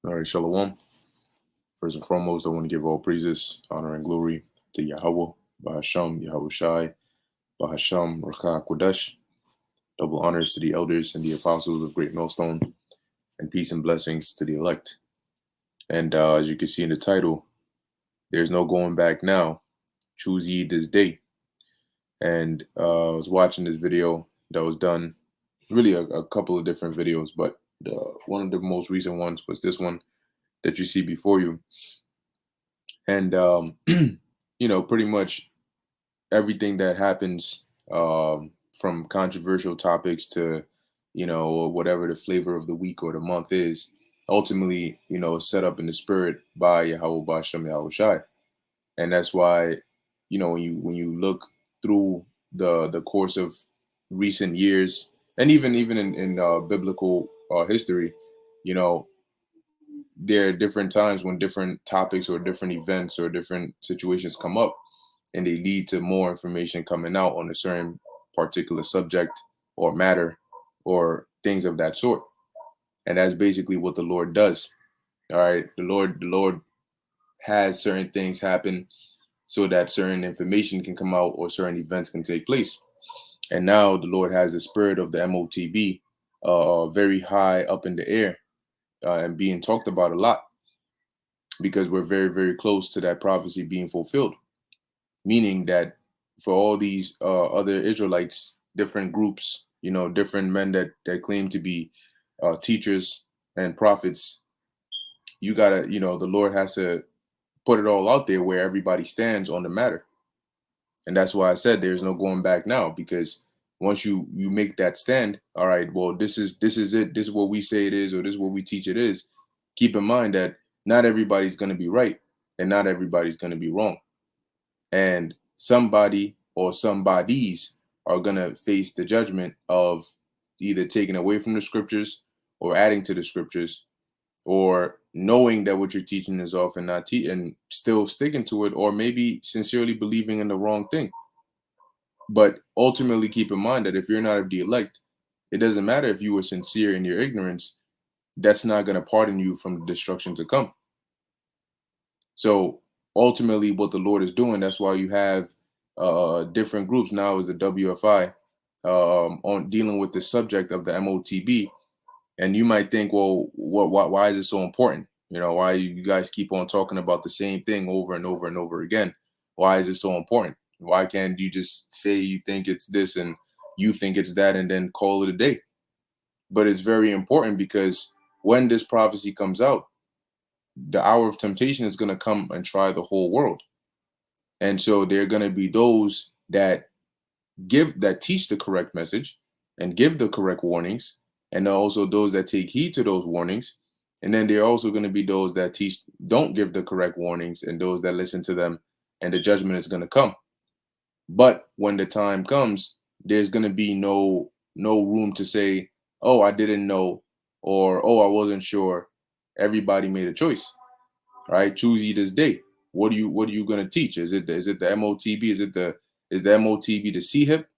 All right, Shalom. First and foremost, I want to give all praises, honor, and glory to Yahweh, Bahasham, Yahweh Shai, Bahasham, Rakha Kodesh. Double honors to the elders and the apostles of Great Millstone, and peace and blessings to the elect. And as you can see in the title, there's no going back now. Choose ye this day. And I was watching this video that was done, really a couple of different videos, but one of the most recent ones was this one that you see before you. And, pretty much everything that happens, from controversial topics to, whatever the flavor of the week or the month is, ultimately, is set up in the spirit by Yahweh Bashem Yahweh Shai. And that's why, when you look through the course of recent years, and even in biblical history, you know, there are different times when different topics or different events or different situations come up, and they lead to more information coming out on a certain particular subject or matter or things of that sort. And that's basically what the Lord does. All right. The Lord has certain things happen so that certain information can come out or certain events can take place. And now the Lord has the spirit of the MOTB very high up in the air, and being talked about a lot, because we're very, very close to that prophecy being fulfilled. Meaning that for all these other Israelites, different groups, different men that claim to be teachers and prophets, you gotta, the Lord has to put it all out there where everybody stands on the matter. And that's why I said there's no going back now, because once you make that stand, all right, well, this is it, this is what we say it is, or this is what we teach it is. Keep in mind that not everybody's going to be right, and not everybody's going to be wrong, and somebody or somebodies are going to face the judgment of either taking away from the scriptures or adding to the scriptures, or knowing that what you're teaching is off and not and still sticking to it, or maybe sincerely believing in the wrong thing. But ultimately, keep in mind that if you're not of the elect, it doesn't matter if you were sincere in your ignorance. That's not going to pardon you from the destruction to come. So ultimately, what the Lord is doing, that's why you have different groups now, is the WFI, on dealing with the subject of the MOTB. And you might think, well, why is it so important? Why you guys keep on talking about the same thing over and over and over again? Why is it so important? Why can't you just say you think it's this and you think it's that and then call it a day? But it's very important, because when this prophecy comes out, the hour of temptation is going to come and try the whole world. And so there are going to be those that teach the correct message and give the correct warnings, and also those that take heed to those warnings. And then there are also going to be those that don't give the correct warnings, and those that listen to them, and the judgment is going to come. But when the time comes, there's going to be no room to say, oh, I didn't know, or oh, I wasn't sure. Everybody made a choice. Right? Choose ye this day. What are you going to teach? Is it the MOTB? Is the MOTB the CHIP?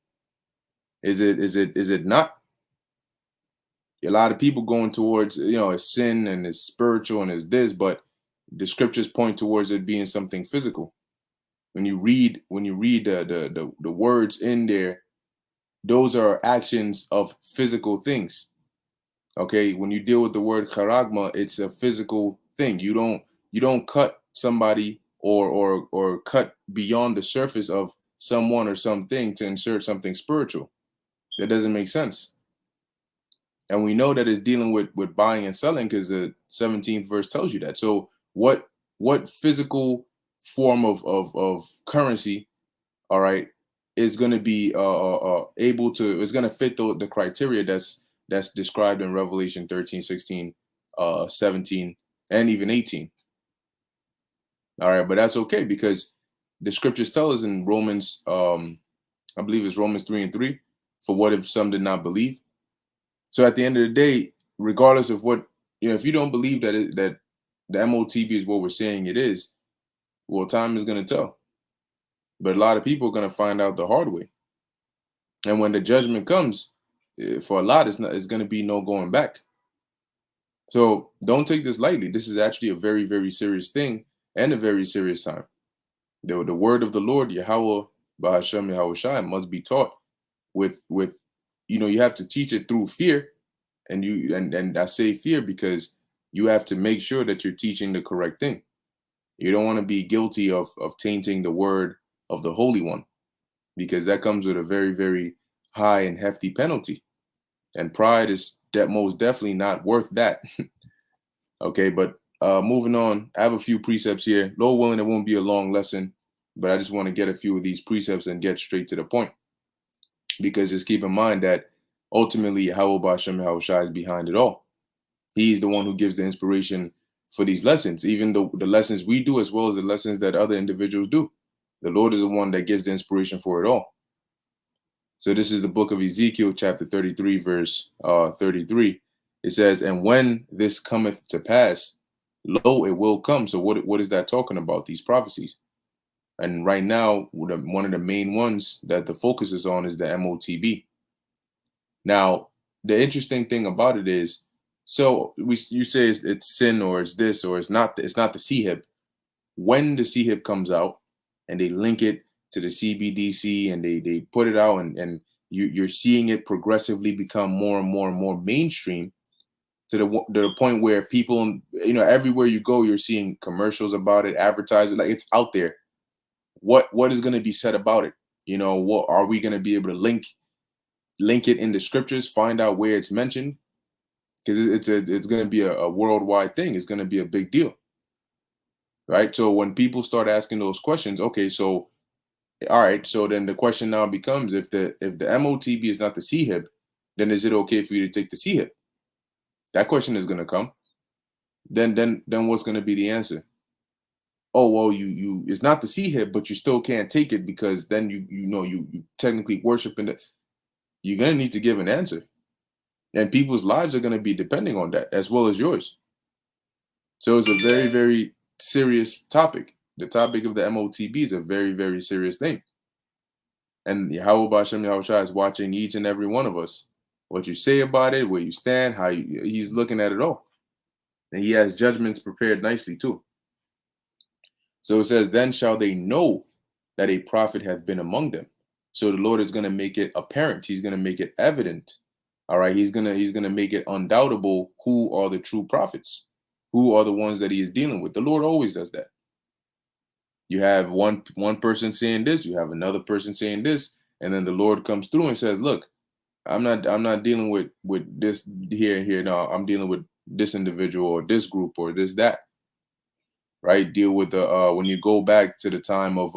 Is it not? A lot of people going towards, it's sin and it's spiritual and it's this, but the scriptures point towards it being something physical. When you read the words in there, those are actions of physical things. Okay, when you deal with the word charagma, it's a physical thing. You don't cut somebody or cut beyond the surface of someone or something to insert something spiritual. That doesn't make sense. And we know that it's dealing with buying and selling, because the 17th verse tells you that. So what physical form of currency, all right, is going to be able to, is going to fit the criteria that's described in Revelation 13, 16, 17, and even 18. All right, but that's okay, because the scriptures tell us in Romans, I believe it's Romans 3:3, for what if some did not believe? So at the end of the day, regardless of what, if you don't believe that the MOTB is what we're saying it is, well, time is going to tell. But a lot of people are going to find out the hard way. And when the judgment comes, for a lot, it's going to be no going back. So don't take this lightly. This is actually a very, very serious thing and a very serious time. The word of the Lord, Yahweh, Bahashem Yahweh Shai, must be taught with you have to teach it through fear. And I say fear because you have to make sure that you're teaching the correct thing. You don't want to be guilty of tainting the word of the Holy One, because that comes with a very, very high and hefty penalty. And pride is most definitely not worth that. Okay, but moving on, I have a few precepts here. Lord willing, it won't be a long lesson, but I just want to get a few of these precepts and get straight to the point. Because just keep in mind that ultimately Yahweh Ba'Shem Yahweh Shai is behind it all. He's the one who gives the inspiration for these lessons, even the lessons we do as well as the lessons that other individuals do. The Lord is the one that gives the inspiration for it all. So this is the book of Ezekiel, chapter 33, verse 33. It says, "And when this cometh to pass, lo, it will come." So what is that talking about? These prophecies. And right now, one of the main ones that the focus is on is the MOTB. Now, the interesting thing about it is, so you say it's sin or it's this or it's not. It's not the CHIP. When the CHIP comes out and they link it to the CBDC and they put it out and you're seeing it progressively become more and more and more mainstream to the point where people, everywhere you go, you're seeing commercials about it, advertising, like it's out there. What is going to be said about it? What are we going to be able to link it in the scriptures, find out where it's mentioned? Because it's going to be a worldwide thing. It's going to be a big deal, right? So when people start asking those questions, okay, so all right, so then the question now becomes, if the MOTB is not the CHIP, then is it okay for you to take the CHIP? That question is going to come. Then what's going to be the answer? Oh, well, you it's not the CHIP, but you still can't take it because then you technically worship in the. You're going to need to give an answer, and people's lives are going to be depending on that as well as yours. So it's a very, very serious topic. The topic of the MOTB is a very, very serious thing. And Yahweh Ba'Shem Yahweh Shai is watching each and every one of us. What you say about it, where you stand, he's looking at it all. And he has judgments prepared nicely too. So it says, "Then shall they know that a prophet hath been among them." So the Lord is going to make it apparent. He's going to make it evident. All right. He's gonna make it undoubtable who are the true prophets, who are the ones that he is dealing with. The Lord always does that. You have one person saying this, you have another person saying this, and then the Lord comes through and says, "Look, I'm not dealing with this here and here. No, I'm dealing with this individual or this group or this that." Right? Deal with the when you go back to the time of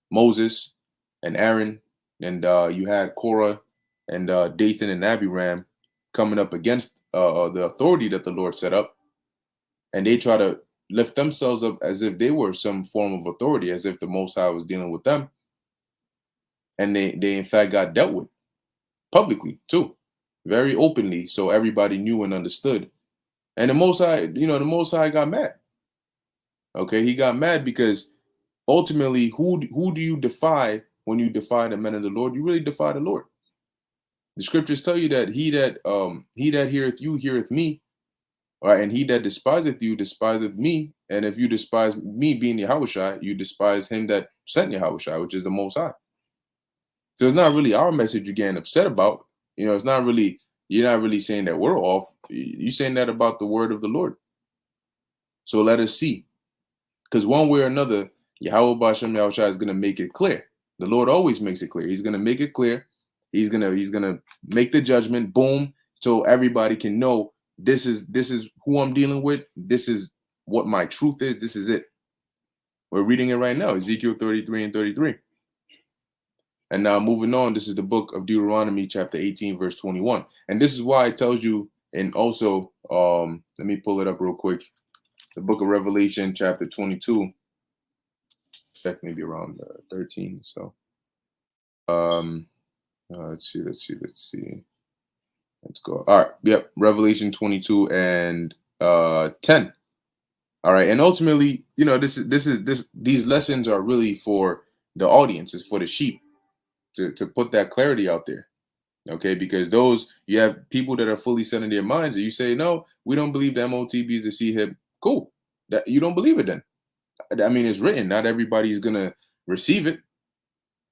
Moses and Aaron, and you had Korah and Dathan and Abiram coming up against the authority that the Lord set up, and they try to lift themselves up as if they were some form of authority, as if the Most High was dealing with them, and they in fact got dealt with publicly too, very openly, so everybody knew and understood. And the Most High, the Most High got mad. Okay, he got mad because ultimately, who do you defy when you defy the men of the Lord? You really defy the Lord. The scriptures tell you that he that heareth you heareth me, right? And he that despiseth you despiseth me. And if you despise me, being Yahushua, you despise him that sent Yahushua, which is the Most High. So it's not really our message you're getting upset about. It's not really, you're not really saying that we're off. You're saying that about the word of the Lord. So let us see. Because one way or another, Yahweh Ba'Shem Yahushua is going to make it clear. The Lord always makes it clear. He's going to make it clear. He's gonna make the judgment. Boom, so everybody can know this is who I'm dealing with. This is what my truth is. This is it. We're reading it right now, Ezekiel 33 and 33. And now moving on, this is the book of Deuteronomy, chapter 18, verse 21. And this is why it tells you, and also, let me pull it up real quick. The book of Revelation, chapter 22. Check maybe around 13. So, let's see. Let's go. All right. Yep. Revelation 22 and 10. All right. And ultimately, these lessons are really for the audience, it's for the sheep to put that clarity out there. Okay, because those, you have people that are fully set in their minds, and you say, no, we don't believe the MOTB is the C-hib. Cool. That you don't believe it then. I mean, it's written. Not everybody's gonna receive it.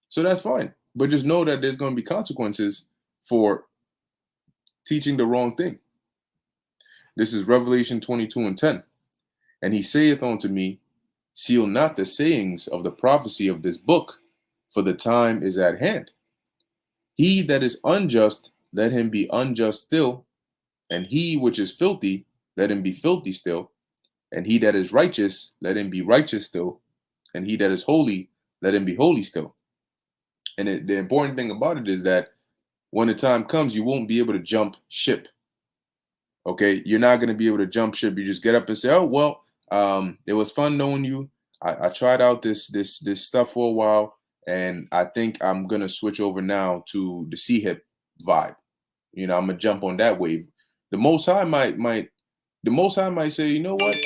So that's fine. But just know that there's gonna be consequences for teaching the wrong thing. This is Revelation 22:10. And he saith unto me, seal not the sayings of the prophecy of this book, for the time is at hand. He that is unjust, let him be unjust still, and he which is filthy, let him be filthy still, and he that is righteous, let him be righteous still, and he that is holy, let him be holy still. And the important thing about it is that when the time comes, you won't be able to jump ship. Okay, you're not going to be able to jump ship. You just get up and say, oh well, it was fun knowing you. I tried out this stuff for a while, and I think I'm gonna switch over now to the C-hip vibe. I'm gonna jump on that wave. The Most High might say, you know what,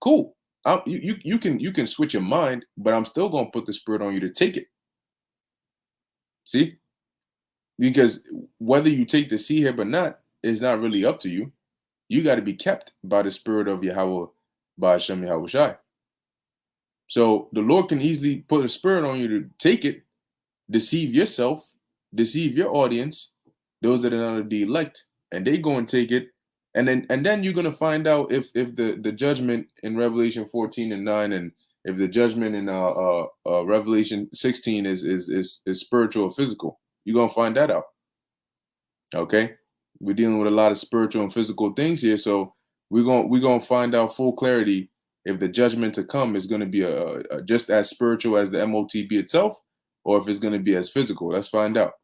cool. You can switch your mind, but I'm still gonna put the spirit on you to take it. See, because whether you take the C-hip or not is not really up to you. You got to be kept by the spirit of Yahweh, by Hashem Yahweh Shai. So the Lord can easily put a spirit on you to take it, deceive yourself, deceive your audience, those that are not of the elect, and they go and take it, and then you're gonna find out if the judgment in Revelation 14:9, and if the judgment in Revelation 16 is spiritual or physical. You're gonna find that out. Okay, we're dealing with a lot of spiritual and physical things here, so we're gonna find out full clarity if the judgment to come is going to be just as spiritual as the MOTB itself, or if it's going to be as physical. Let's find out.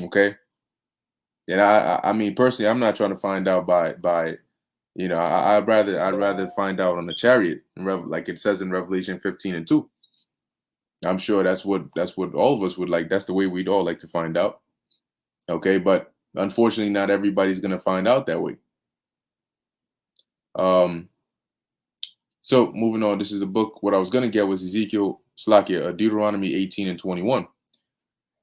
Okay, and I mean personally, I'm not trying to find out by I'd rather find out on the chariot, like it says in Revelation 15:2. I'm sure that's what all of us would like. That's the way we'd all like to find out. Okay, but unfortunately, not everybody's going to find out that way. So moving on, this is a book. What I was going to get was Ezekiel, Slakia, Deuteronomy 18:21.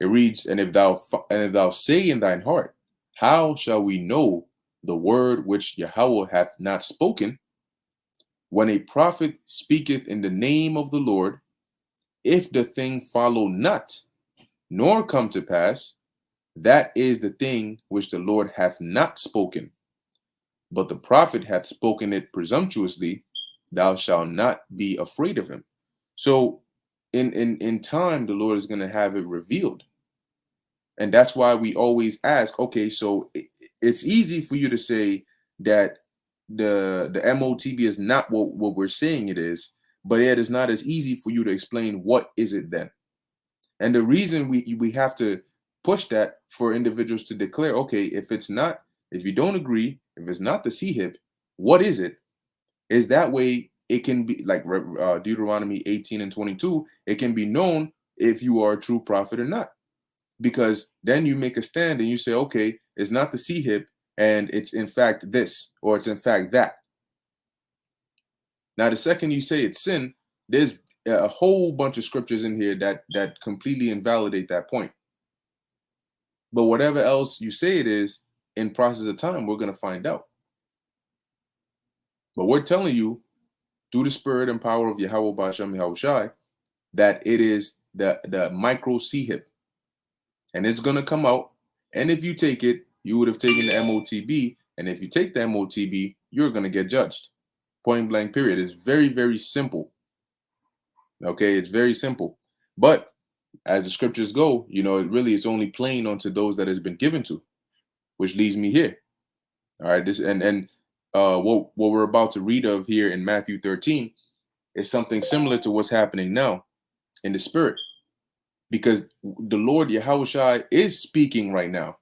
It reads, and if thou say in thine heart, how shall we know the word which Yahweh hath not spoken? When a prophet speaketh in the name of the Lord, if the thing follow not, nor come to pass, that is the thing which the Lord hath not spoken. But the prophet hath spoken it presumptuously, thou shalt not be afraid of him. So in time, the Lord is going to have it revealed. And that's why we always ask, okay, so it's easy for you to say that the MOTB is not what we're saying it is, but it is not as easy for you to explain what is it then. And the reason we have to push that for individuals to declare, okay, if you don't agree, if it's not the C-hip, what is it? Is that way it can be like Deuteronomy 18:22, it can be known if you are a true prophet or not. Because then you make a stand and you say, okay, it's not the C-hip, and it's in fact this, or it's in fact that. Now, the second you say it's sin, there's a whole bunch of scriptures in here that completely invalidate that point. But whatever else you say it is, in process of time, we're going to find out. But we're telling you, through the spirit and power of Yahweh Ba'ashem Yahweh Shai, that it is the micro C-hip. And it's going to come out. And if you take it, you would have taken the MOTB. And if you take the MOTB, you're going to get judged. Point blank, period. It's very, very simple. Okay, it's very simple. But as the scriptures go, it really is only plain unto those that has been given to, which leads me here. All right, what we're about to read of here in Matthew 13 is something similar to what's happening now in the spirit. Because the Lord Yahweh Shai is speaking right now.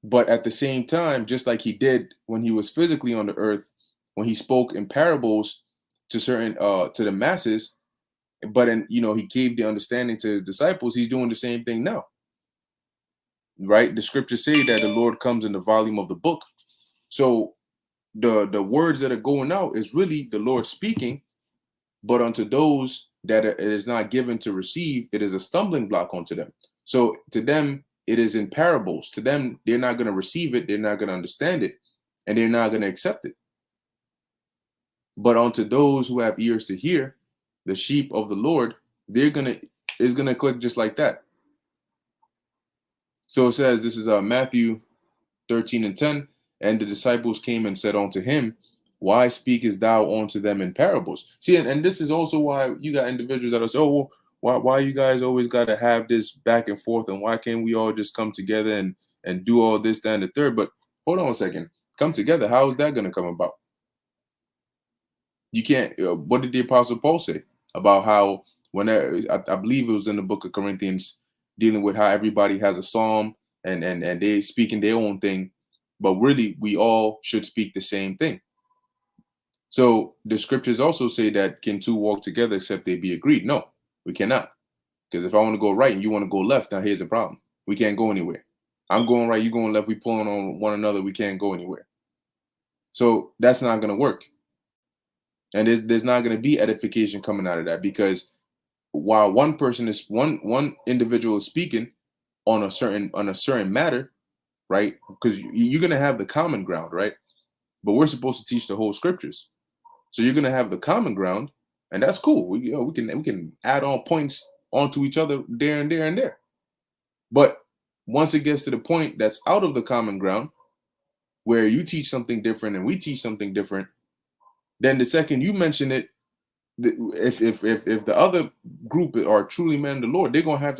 But at the same time, just like he did when he was physically on the earth, when he spoke in parables to the masses, but he gave the understanding to his disciples, he's doing the same thing now. Right? The scriptures say that the Lord comes in the volume of the book. So the words that are going out is really the Lord speaking, but unto those that it is not given to receive, it is a stumbling block unto them. So to them, it is in parables. To them, they're not going to receive it, they're not going to understand it, and they're not going to accept it. But unto those who have ears to hear, the sheep of the Lord, it's gonna click just like that. So it says, this is Matthew 13:10, and the disciples came and said unto him, why speakest thou unto them in parables? See, and this is also why you got individuals that are so, well, why you guys always got to have this back and forth, and why can't we all just come together and do all this, that, and the third? But hold on a second, come together. How is that going to come about? You can't. What did the Apostle Paul say about how whenever I believe it was in the book of Corinthians, dealing with how everybody has a psalm and they speaking their own thing, but really we all should speak the same thing. So the scriptures also say that can two walk together except they be agreed? No, we cannot. Because if I want to go right and you want to go left, now here's the problem. We can't go anywhere. I'm going right, you going left, we pulling on one another, we can't go anywhere. So that's not going to work. And there's not going to be edification coming out of that, because while one individual is speaking on a certain matter, right? Because you're going to have the common ground, right? But we're supposed to teach the whole scriptures. So you're going to have the common ground, and that's cool. We can add on points onto each other there and there and there. But once it gets to the point that's out of the common ground, where you teach something different and we teach something different, then the second you mention it, if the other group are truly men of the Lord, they're gonna have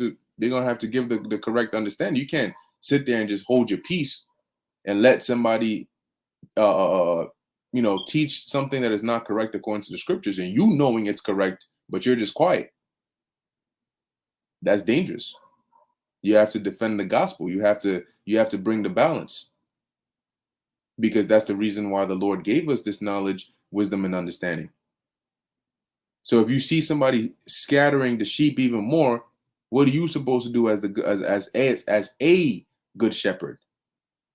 to give the correct understanding. You can't sit there and just hold your peace and let somebody teach something that is not correct according to the scriptures, and you knowing it's correct, but you're just quiet. That's dangerous. You have to defend the gospel. You have to bring the balance, because that's the reason why the Lord gave us this knowledge, wisdom, and understanding. So if you see somebody scattering the sheep even more, what are you supposed to do as a good shepherd?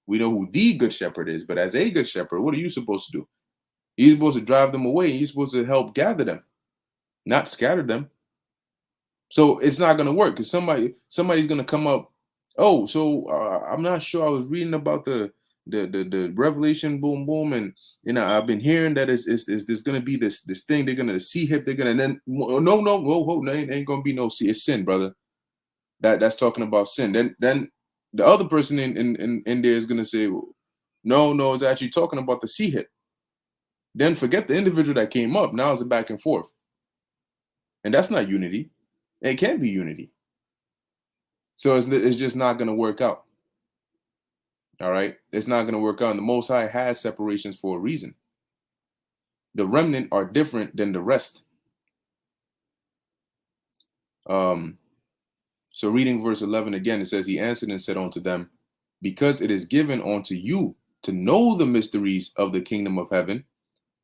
We know who the good shepherd is, but as a good shepherd, what are you supposed to do? You're supposed to drive them away. You're supposed to help gather them, not scatter them. So it's not going to work, because somebody's going to come up. Oh, so I'm not sure. I was reading about the Revelation, boom, boom, and I've been hearing that is there's going to be this thing. They're going to see hip. They're going to then no, whoa, ain't going to be no see. It's sin, brother. That's talking about sin. Then the other person in there is going to say, no, it's actually talking about the sea hip. Then forget the individual that came up. Now it's a back and forth, and that's not unity. It can't be unity. So it's just not going to work out. All right, it's not going to work out. And the Most High has separations for a reason. The remnant are different than the rest. So reading verse 11 again, it says, he answered and said unto them, because it is given unto you to know the mysteries of the kingdom of heaven,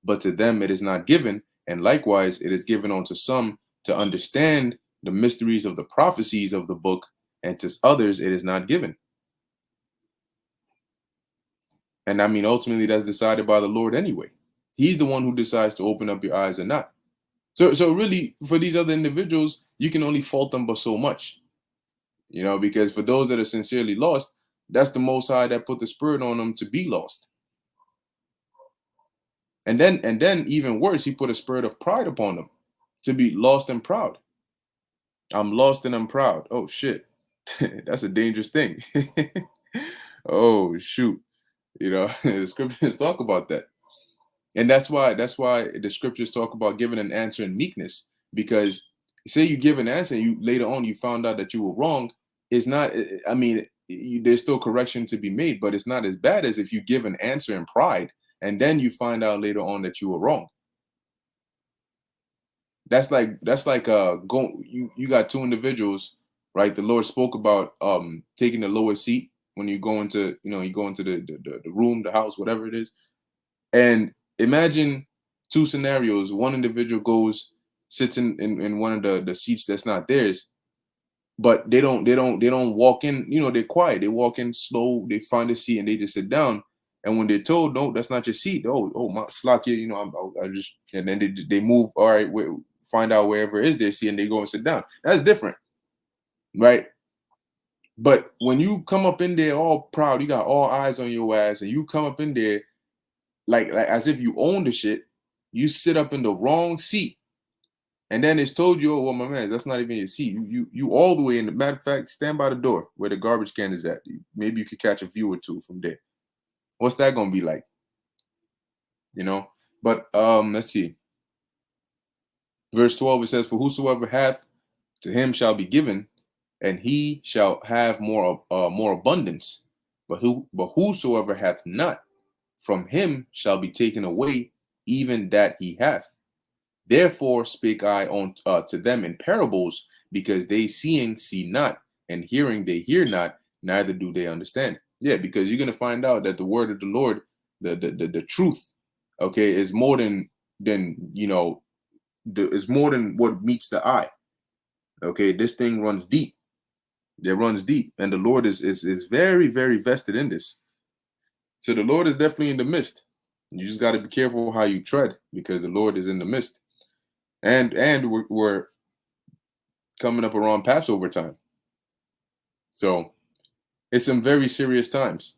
but to them it is not given. And likewise, it is given unto some to understand the mysteries of the prophecies of the book, and to others it is not given. And I mean, ultimately, that's decided by the Lord anyway. He's the one who decides to open up your eyes or not. So really, for these other individuals, you can only fault them but so much. Because for those that are sincerely lost, that's the Most High that put the spirit on them to be lost. And then even worse, he put a spirit of pride upon them to be lost and proud. I'm lost and I'm proud. Oh shit. That's a dangerous thing. Oh shoot. The scriptures talk about that. And that's why the scriptures talk about giving an answer in meekness, because say you give an answer and you later on you found out that you were wrong. It's not, I mean, there's still correction to be made, but it's not as bad as if you give an answer in pride and then you find out later on that you were wrong. That's like you got two individuals, right? The Lord spoke about taking the lowest seat when you go into the room, the house, whatever it is. And imagine two scenarios. One individual sits in one of the seats that's not theirs, but they don't walk in. They're quiet. They walk in slow. They find a seat and they just sit down. And when they're told, no, that's not your seat. Oh, my slack here. I just, and then they move. All right, find out wherever it is their seat and they go and sit down. That's different, right? But when you come up in there all proud, you got all eyes on your ass, and you come up in there like as if you own the shit, you sit up in the wrong seat. And then it's told you, oh, well, my man, that's not even your seat. You all the way in. The matter of fact, stand by the door where the garbage can is at. Maybe you could catch a view or two from there. What's that gonna be like? You know? But let's see. Verse 12, it says, for whosoever hath, to him shall be given, and he shall have more abundance. But whosoever hath not, from him shall be taken away even that he hath. Therefore spake I to them in parables, because they seeing see not, and hearing they hear not, neither do they understand. Yeah, because you're gonna find out that the word of the Lord, the truth, okay, is more than is more than what meets the eye. Okay, this thing runs deep. It runs deep, and the Lord is very, very vested in this. So the Lord is definitely in the midst. You just got to be careful how you tread, because the Lord is in the midst. And we're coming up around Passover time, so it's some very serious times.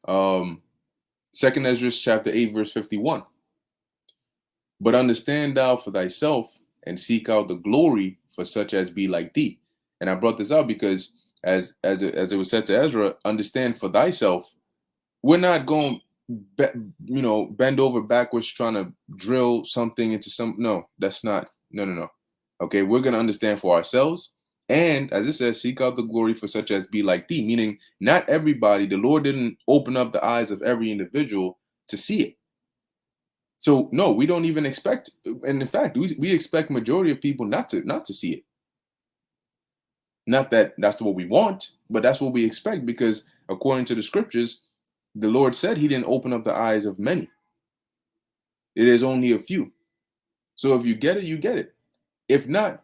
Second Ezra chapter 8 verse 51. But understand thou for thyself, and seek out the glory for such as be like thee. And I brought this out because as it was said to Ezra, understand for thyself. We're not going, bend over backwards trying to drill something into some. No, that's not. No. Okay, we're gonna understand for ourselves, and as it says, seek out the glory for such as be like thee. Meaning, not everybody. The Lord didn't open up the eyes of every individual to see it. So no, we don't even expect. And in fact, we expect majority of people not to see it. Not that that's what we want, but that's what we expect, because according to the scriptures, the Lord said he didn't open up the eyes of many. It is only a few. So if you get it, you get it. If not,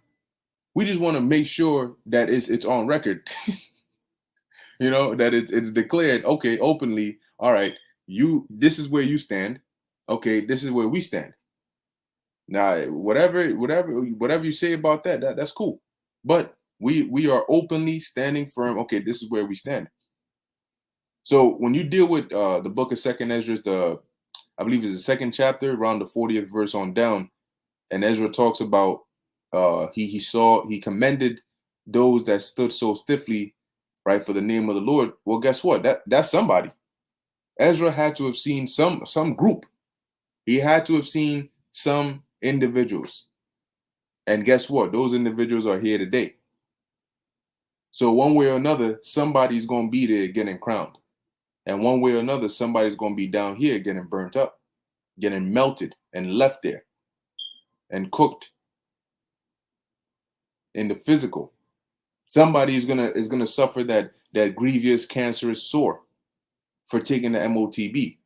we just want to make sure that it's on record. That it's declared, okay, openly, all right, this is where you stand. Okay, this is where we stand. Now, whatever you say about that's cool. But we are openly standing firm. Okay, this is where we stand. So when you deal with the book of Second Ezra, I believe it's the second chapter, around the 40th verse on down, and Ezra talks about he commended those that stood so stiffly, right, for the name of the Lord. Well, guess what? That's somebody. Ezra had to have seen some group. He had to have seen some individuals. And guess what? Those individuals are here today. So one way or another, somebody's going to be there getting crowned. And one way or another, somebody's going to be down here getting burnt up, getting melted and left there and cooked in the physical. Somebody is gonna suffer that grievous cancerous sore for taking the MOTB.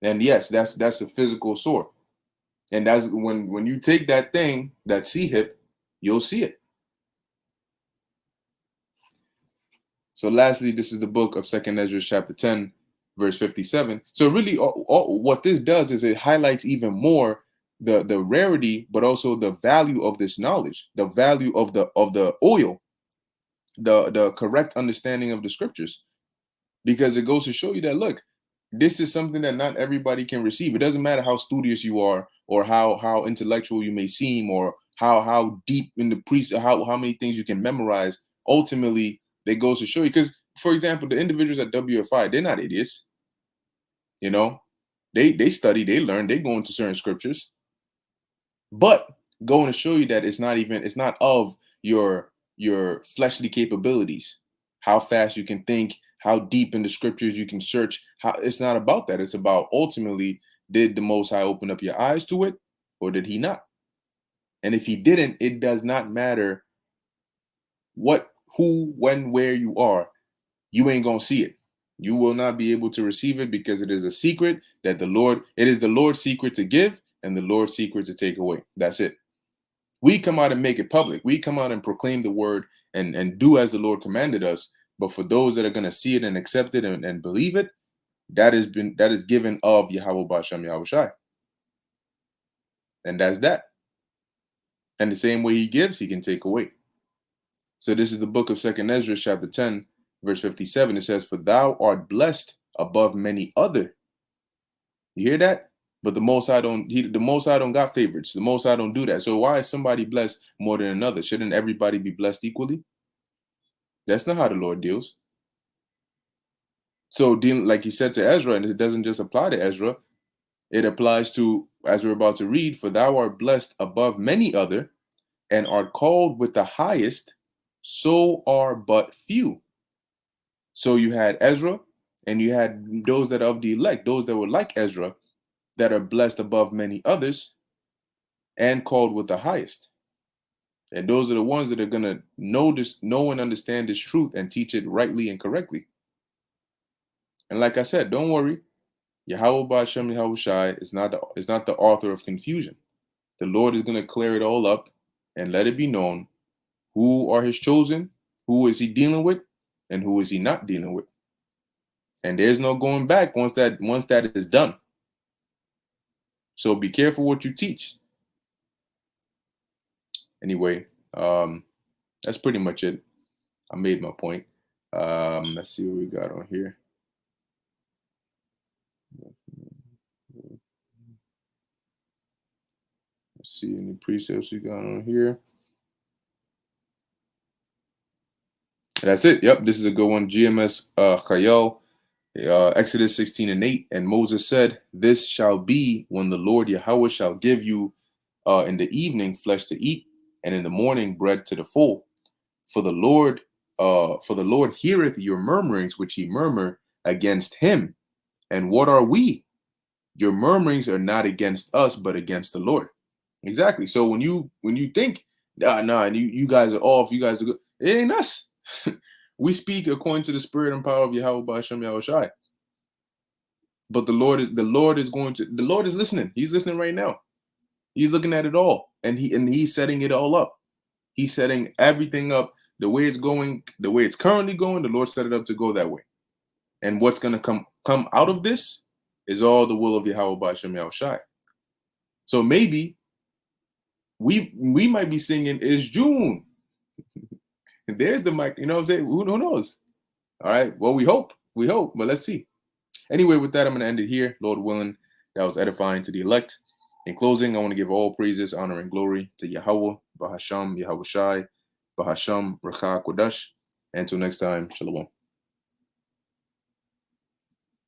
And yes, that's a physical sore. And that's when you take that thing, that C-hip, you'll see it. So lastly, this is the book of Second Ezra chapter 10, verse 57. So really what this does is it highlights even more the rarity, but also the value of this knowledge, the value of the oil, the correct understanding of the scriptures, because it goes to show you that, look, this is something that not everybody can receive. It doesn't matter how studious you are, or how intellectual you may seem, or how deep in the priest, how many things you can memorize. Ultimately, it goes to show you, because for example, the individuals at WFI, they're not idiots. They study, they learn, they go into certain scriptures, but going to show you that it's not of your fleshly capabilities, how fast you can think, how deep in the scriptures you can search. How It's not about that. It's about, ultimately, did the Most High open up your eyes to it, or did he not? And if he didn't, it does not matter what, who, when, where you are, you ain't gonna see it. You will not be able to receive it, because it is a secret that it is the Lord's secret to give, and the Lord's secret to take away. That's it. We come out and make it public. We come out and proclaim the word, and do as the Lord commanded us. But for those that are going to see it and accept it and believe it, that is given of Yahweh Ba'Shem Yahweh Shai. And that's that. And the same way he gives, he can take away. So this is the book of Second Ezra, chapter 10, verse 57. It says, "For thou art blessed above many other." You hear that? But the Most High don't. The Most High don't got favorites. The Most High don't do that. So why is somebody blessed more than another? Shouldn't everybody be blessed equally? That's not how the Lord deals. So, dealing like he said to Ezra, and it doesn't just apply to Ezra. It applies to, as we're about to read, "For thou art blessed above many other, and art called with the highest, so are but few." So you had Ezra, and you had those that are of the elect, those that were like Ezra, that are blessed above many others and called with the highest. And those are the ones that are going to know and understand this truth and teach it rightly and correctly. And like I said, don't worry. Yahweh Ba'ashem Yahweh Shai is not the author of confusion. The Lord is going to clear it all up and let it be known who are his chosen, who is he dealing with, and who is he not dealing with. And there's no going back once that is done. So be careful what you teach. Anyway, that's pretty much it. I made my point. Let's see what we got on here. Let's see any precepts we got on here. That's it. Yep, this is a good one. GMS Chayal, Exodus 16:8. "And Moses said, This shall be when the Lord Yahweh shall give you in the evening flesh to eat, and in the morning bread to the full. For the Lord heareth your murmurings which ye murmur against him. And what are we? Your murmurings are not against us, but against the Lord." Exactly. So when you think, and you guys are off, you guys are good, it ain't us. We speak according to the spirit and power of Yahweh Ba'ashem Yahweh Shai. But the Lord is listening. He's listening right now. He's looking at it all, and he's setting it all up. He's setting everything up the way it's going, the way it's currently going. The Lord set it up to go that way. And what's going to come out of this is all the will of Yahweh Ba'ashem Yahweh Shai. So maybe we might be singing "It's June." There's the mic. You know what I'm saying? Who knows? All right. Well, we hope, but let's see. Anyway, with that, I'm going to end it here. Lord willing, that was edifying to the elect. In closing, I want to give all praises, honor, and glory to Yahweh, Bahasham, Yahweh Shai, Bahasham, Rakha Kodash. Until next time, Shalom.